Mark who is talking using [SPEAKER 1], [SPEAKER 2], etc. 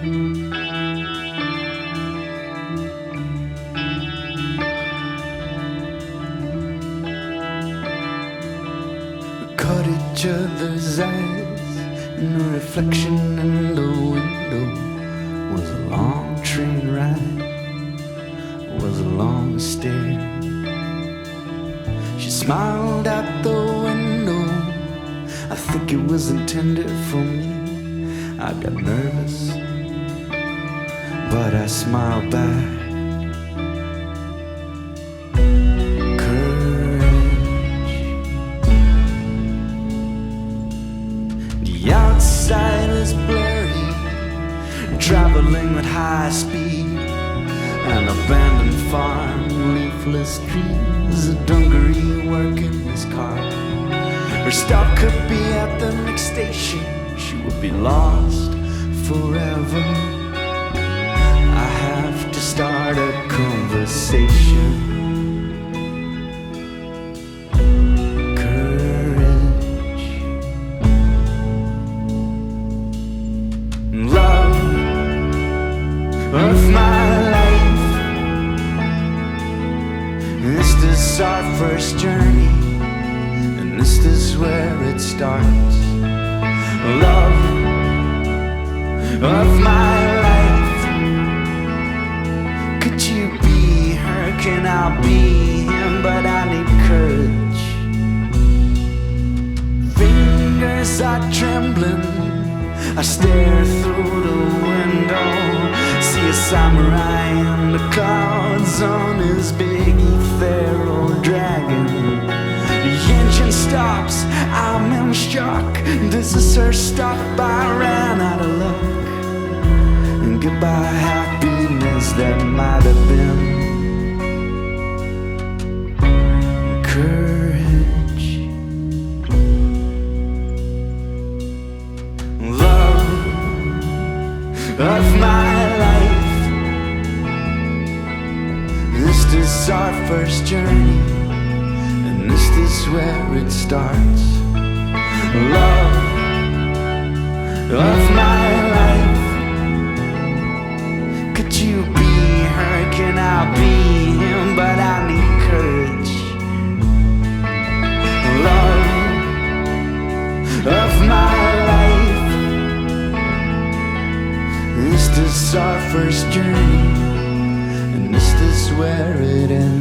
[SPEAKER 1] Caught each other's eyes, and the reflection in the window was a long train ride, was a long stare. She smiled out the window, I think it was intended for me. I got nervous, but I smiled back. The outside is blurry, traveling at high speed. An abandoned farm, leafless trees, a dungaree working his car. Her stop could be at the next station, she would be lost forever. I have to start a conversation. Of my life, this is our first journey, and this is where it starts. Love of my life, could you be her? Can I be him? But I need courage. Fingers are trembling, I stare through the window, see a samurai in the clouds on his big ethereal dragon. The engine stops, I'm in shock. This is her stop, I ran out of luck. And goodbye happiness that might have been. Courage, love of my life, this is our first journey, and this is where it starts. Love of my life, could you be her? Can I be him? But I need courage. Love of my life, this is our first journey, and this is where it ends.